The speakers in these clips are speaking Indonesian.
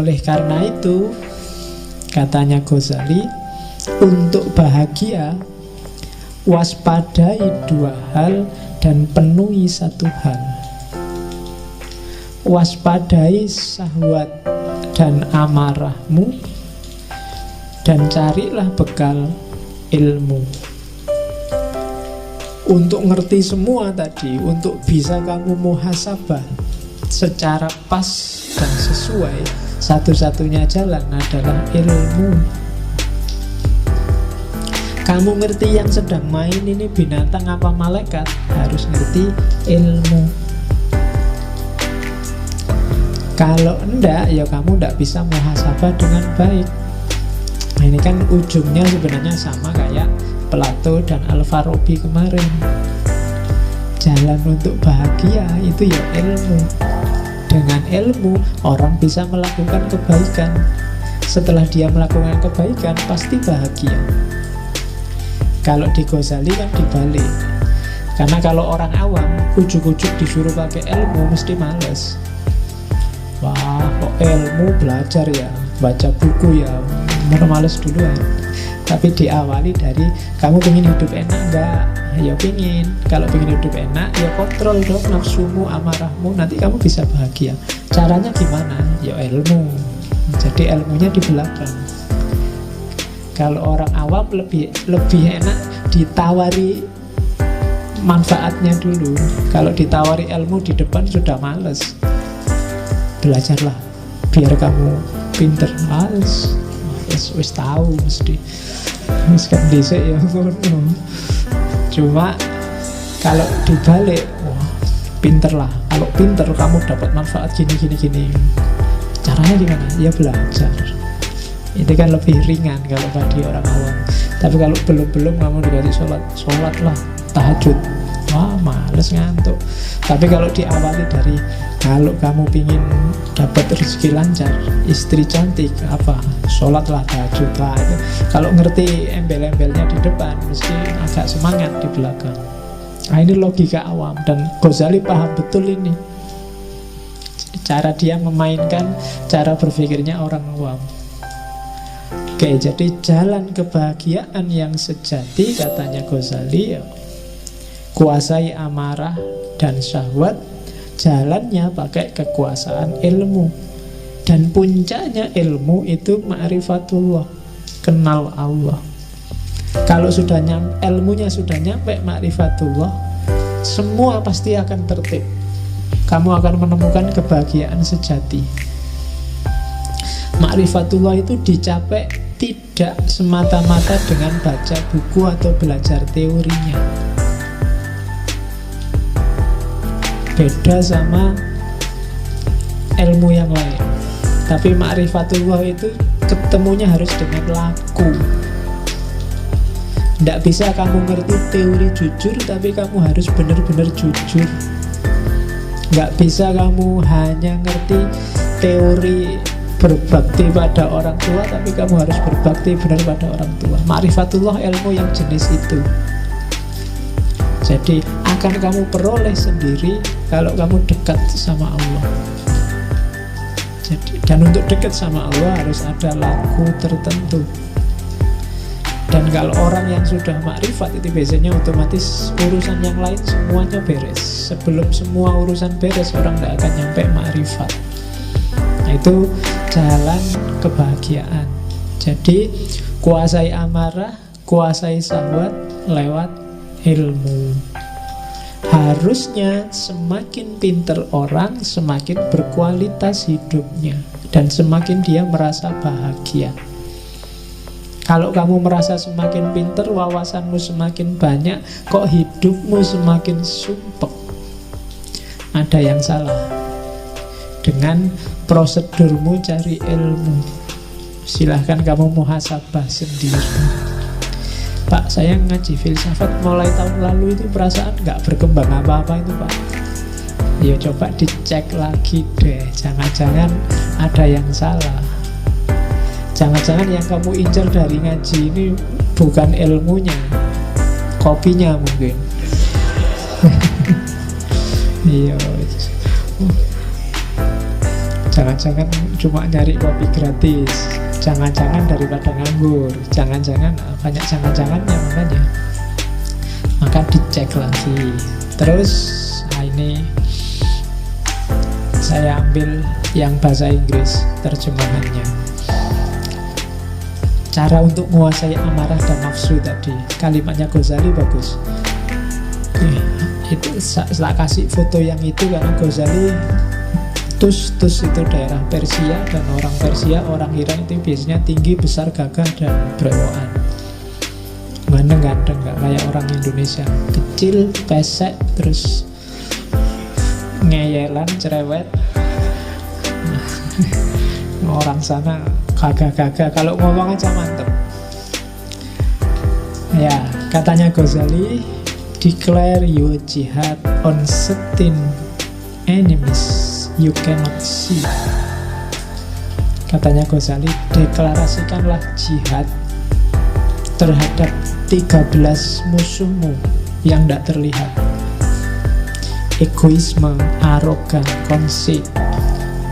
Oleh karena itu, katanya Ghazali, untuk bahagia waspadai dua hal dan penuhi satu hal. Waspadai syahwat dan amarahmu, dan carilah bekal ilmu. Untuk ngerti semua tadi, untuk bisa kamu muhasabah secara pas dan sesuai, satu-satunya jalan adalah ilmu. Kamu ngerti yang sedang main ini binatang apa malaikat, harus ngerti ilmu. Kalau enggak, ya kamu enggak bisa muhasabah dengan baik. Nah, ini kan ujungnya sebenarnya sama kayak Plato dan Al-Farabi kemarin. Jalan untuk bahagia itu ya ilmu. Dengan ilmu orang bisa melakukan kebaikan. Setelah dia melakukan kebaikan pasti bahagia. Kalau di Ghazali kan dibalik. Karena kalau orang awam ujuk-ujuk disuruh pakai ilmu mesti males. Wah, kok ilmu belajar ya, baca buku ya, males duluan. Tapi diawali dari, kamu pengen hidup enak enggak? Ya pengen. Kalau pengen hidup enak, ya kontrol dong nafsumu, amarahmu, nanti kamu bisa bahagia. Caranya gimana? Ya ilmu. Jadi ilmunya di belakang. Kalau orang awam lebih enak ditawari manfaatnya dulu. Kalau ditawari ilmu di depan sudah males. Belajarlah biar kamu pinter. Males wis tahu mesti. Wis kan dhisik ya ngono. Cuma kalau dibalik, wah, pinter lah. Kalau pinter kamu dapat manfaat gini. Caranya gimana? Ya belajar. Itu kan lebih ringan kalau bagi orang awam. Tapi kalau belum kamu dikasih sholat lah, tahajud, wah males ngantuk. Tapi kalau diawali dari, kalau kamu pingin dapat rezeki lancar, istri cantik, apa, sholatlah, tahajudlah. Itu kalau ngerti embel-embelnya di depan, mesti agak semangat di belakang. Nah, ini logika awam, dan Ghazali paham betul ini. Cara dia memainkan cara berpikirnya orang awam. Oke, jadi jalan kebahagiaan yang sejati, katanya Ghazali, ya, kuasai amarah dan syahwat. Jalannya pakai kekuasaan ilmu. Dan puncaknya ilmu itu ma'rifatullah, kenal Allah. Kalau sudah ilmunya sudah nyampe ma'rifatullah, semua pasti akan tertib. Kamu akan menemukan kebahagiaan sejati. Ma'rifatullah itu dicapai tidak semata-mata dengan baca buku atau belajar teorinya. Beda sama ilmu yang lain. Tapi ma'rifatullah itu ketemunya harus dengan laku. Tidak bisa kamu ngerti teori jujur, tapi kamu harus benar-benar jujur. Nggak bisa kamu hanya ngerti teori berbakti pada orang tua, tapi kamu harus berbakti benar pada orang tua. Ma'rifatullah ilmu yang jenis itu. Jadi akan kamu peroleh sendiri kalau kamu dekat sama Allah. Jadi, dan untuk dekat sama Allah harus ada laku tertentu. Dan kalau orang yang sudah makrifat itu biasanya otomatis urusan yang lain semuanya beres. Sebelum semua urusan beres, orang tidak akan nyampe makrifat. Nah, itu jalan kebahagiaan. Jadi kuasai amarah, kuasai syahwat lewat ilmu. Harusnya semakin pinter orang, semakin berkualitas hidupnya, dan semakin dia merasa bahagia. Kalau kamu merasa semakin pinter, wawasanmu semakin banyak, kok hidupmu semakin sumpek, ada yang salah dengan prosedurmu cari ilmu. Silahkan kamu muhasabah sendiri. Pak, saya ngaji filsafat mulai tahun lalu itu perasaan gak berkembang apa-apa itu Pak. Ya coba dicek lagi deh, jangan-jangan ada yang salah. Jangan-jangan yang kamu incar dari ngaji ini bukan ilmunya, kopinya mungkin. Iya. Jangan-jangan cuma nyari kopi gratis, jangan-jangan daripada nganggur, jangan-jangan banyak jangan-jangannya makanya. Maka dicek lagi. Terus ini saya ambil yang bahasa Inggris terjemahannya. Cara untuk menguasai amarah dan nafsu tadi, kalimatnya Ghazali bagus. Itu saya kasih foto yang itu karena Ghazali Tus itu daerah Persia, dan orang Persia, orang Iran itu biasanya tinggi, besar, gagah, dan brewokan. Ganteng-ganteng, gak kayak orang Indonesia. Kecil, pesek, terus ngeyelan, cerewet. Orang sana gagah-gagah, kalau ngomong aja mantep. Ya, katanya Ghazali, declare your jihad on certain enemies you cannot see. Katanya Ghazali, deklarasikanlah jihad terhadap 13 musuhmu yang tidak terlihat. Egoisme, arogan, conceit,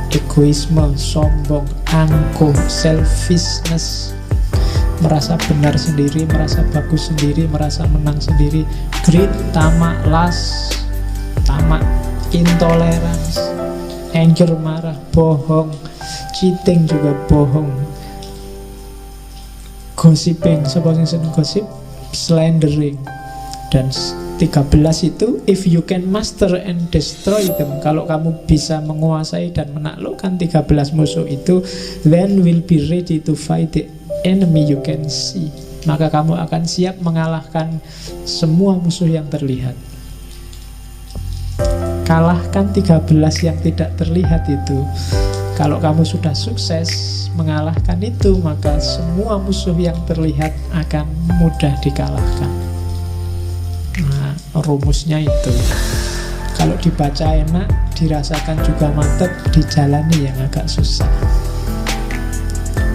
egoisme, sombong, angkuh, selfishness, merasa benar sendiri, merasa bagus sendiri, merasa menang sendiri, greed, tamak, lust, tamak, intolerance, anger, marah, bohong, cheating juga bohong, gossiping, sebuah yang seneng gosip, slandering. Dan 13 itu, if you can master and destroy them, kalau kamu bisa menguasai dan menaklukkan 13 musuh itu, then will be ready to fight the enemy you can see. Maka kamu akan siap mengalahkan semua musuh yang terlihat. Kalahkan 13 yang tidak terlihat itu. Kalau kamu sudah sukses mengalahkan itu, maka semua musuh yang terlihat akan mudah dikalahkan. Nah, rumusnya itu. Kalau dibaca enak, dirasakan juga mantap, dijalani yang agak susah.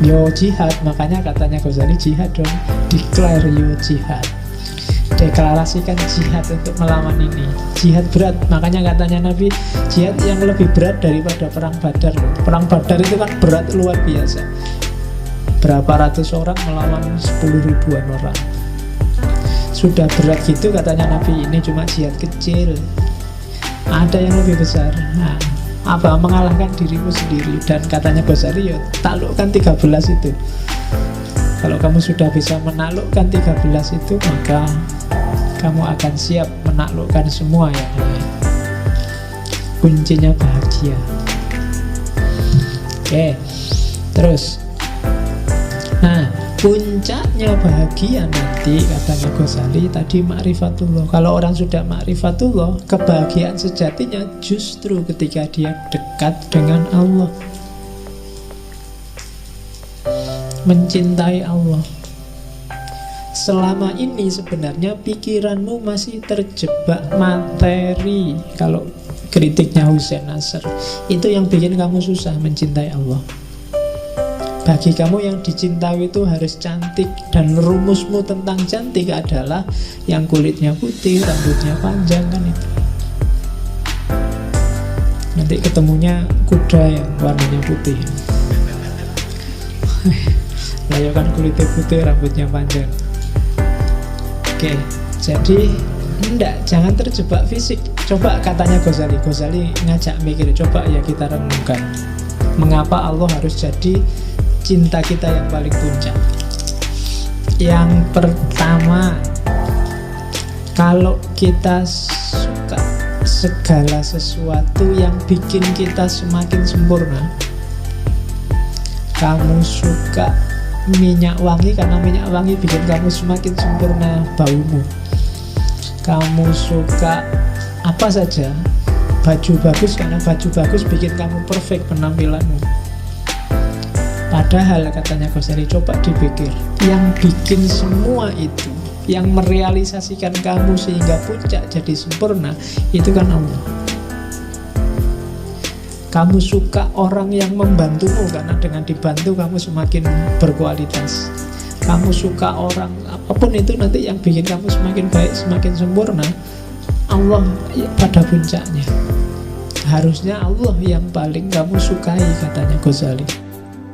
Yo jihad, makanya katanya Ghazali, jihad dong. Declare your jihad. Deklarasikan jihad untuk melawan ini. Jihad berat, makanya katanya Nabi, jihad yang lebih berat daripada perang Badar loh. Perang Badar itu kan berat luar biasa. Berapa ratus orang melawan 10 ribuan orang. Sudah berat gitu katanya Nabi, ini cuma jihad kecil. Ada yang lebih besar. Nah, apa? Mengalahkan dirimu sendiri. Dan katanya Ghazali, ya taklukkan 13 itu. Kalau kamu sudah bisa menaklukkan 13 itu, maka kamu akan siap menaklukkan semua yang lain. Kuncinya bahagia. Oke, terus. Nah, puncaknya bahagia nanti, katanya Ghazali tadi, ma'rifatullah. Kalau orang sudah ma'rifatullah, kebahagiaan sejatinya justru ketika dia dekat dengan Allah, mencintai Allah. Selama ini sebenarnya pikiranmu masih terjebak materi. Kalau kritiknya Hussein Nasr, itu yang bikin kamu susah mencintai Allah. Bagi kamu yang dicintai itu harus cantik, dan rumusmu tentang cantik adalah yang kulitnya putih, rambutnya panjang, kan itu. Nanti ketemunya kuda yang warnanya putih. Lah kan kulitnya putih, rambutnya panjang. Oke, jadi jangan terjebak fisik. Coba katanya Ghazali ngajak mikir, coba ya kita renungkan. Mengapa Allah harus jadi cinta kita yang paling puncak? Yang pertama, kalau kita suka segala sesuatu yang bikin kita semakin sempurna. Kamu suka minyak wangi karena minyak wangi bikin kamu semakin sempurna baumu. Kamu suka apa saja, baju bagus karena baju bagus bikin kamu perfect penampilanmu. Padahal katanya Ghazali, coba dipikir, yang bikin semua itu, yang merealisasikan kamu sehingga puncak jadi sempurna, itu kan Allah. Kamu suka orang yang membantumu karena dengan dibantu kamu semakin berkualitas. Kamu suka orang, apapun itu nanti yang bikin kamu semakin baik, semakin sempurna, Allah pada puncaknya. Harusnya Allah yang paling kamu sukai, katanya Ghazali.